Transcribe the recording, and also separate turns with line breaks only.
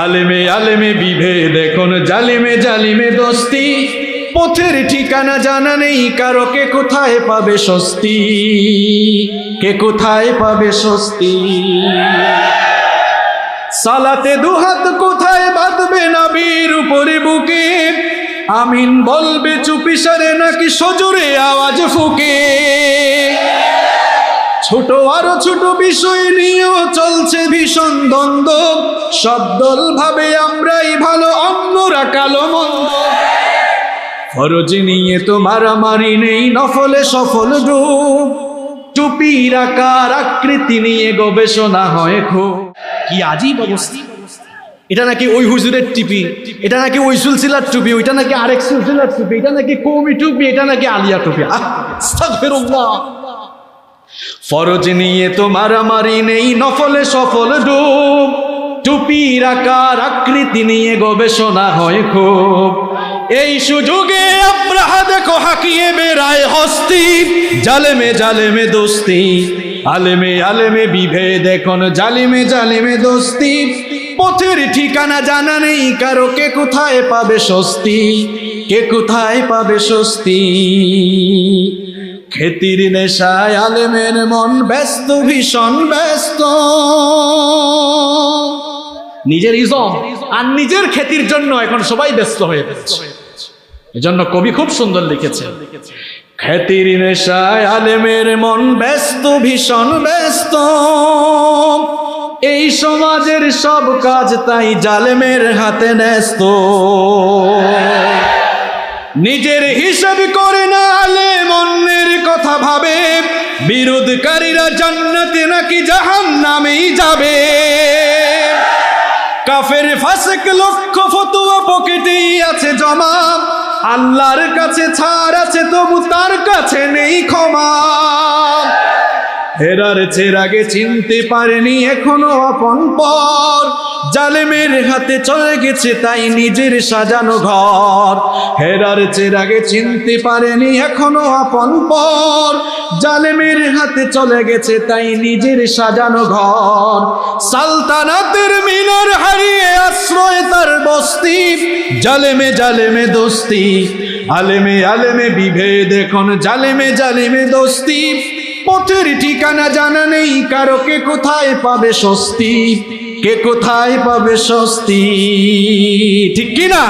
আলেমে আলেমে বিভেদ এখন জালিমে জালিমে দোস্তি পথের ঠিকানা জানা নেই কারো কে কোথায় পাবে স্বস্তি কে কোথায় পাবে স্বস্তি সালাতে দুহাত কোথায় বাঁধবে নবীর উপরে বুকে আমিন বলবে চুপিসারে নাকি সজোরে আওয়াজ ফুকে ছোট আরো ছোট বিষয় নিয়েও চলছে ভীষণ দ্বন্দ্ব সব দল ভাবে আমরাই ভালো অন্যরা কালো মন্দ ফরজ নিয়ে তো মারামারি নেই নফলে সফল রূপ টুপির আকার আকৃতি নিয়ে গবেষণা হয় খুব কি আজীব অবস্থা এটা নাকি ওই হুজুরের টুপি এটা নাকি ওই সুলসিলার টুপি ওইটা নাকি আরেক সুলসিলার টুপি এটা নাকি কওমি টুপি এটা নাকি আলিয়া টুপি আস্তাগফিরুল্লাহ ফরজ নিয়ে তো মারামারি নেই নফলে সফল রূপ টুপির আকার আকৃতি নিয়ে গবেষণা হয় খুব এই সুযোগে আব্রাহা দেখো হাকিয়ে বেড়ায় হস্তি জালেমে জালেমে দোস্তি আলেমে আলেমে বিভেদ এখন জালিমে জালিমে দোস্তি পথের ঠিকানা জানা নেই কারো কে কোথায় পাবে স্বস্তি কে কোথায় পাবে স্বস্তি খেতির নেশায় আলেমের মন ব্যস্ত ভীষণ ব্যস্ত নিজের ইজম আর নিজের খেতির জন্য এখন সবাই ব্যস্ত হয়ে পড়ছে এজন্য কবি খুব সুন্দর লিখেছে খেতির নেশায় আলেমের মন ব্যস্ত ভীষণ ব্যস্ত এই সমাজের সব কাজ তাই জালেমের হাতে ন্যস্ত নিজের হিসাব করে না আলেম অন্যের কথা ভাবে বিরোধকারীরা জান্নাতে নাকি জাহান্নামেই যাবে কাফের ফাসিক লক্ষ ফতোয়া পকেটেই আছে জমা আল্লাহর কাছে ছাড় আছে তবু তার কাছে নেই ক্ষমা হেরার চেরাগে চিনতে পারেনি এখনো আপন পর জালেমের হাতে চলে গেছে তাই নিজের সাজানো ঘর হেরার চেরাগে চিনতে পারেনি এখনো আপন পর জালেমের হাতে চলে গেছে তাই নিজের সাজানো ঘর সালতানাতের মিনার হারিয়ে আশ্রয় তার বস্তি জালেমে জালেমে দোস্তি আলেমে আলেমে বিভেদ এখন জালেমে জালেমে দোস্তি পথের ঠিকানা জানা নেই কারো কে কোথায় পাবে স্বস্তি কে কোথায় পাবে স্বস্তি ঠিক কিনা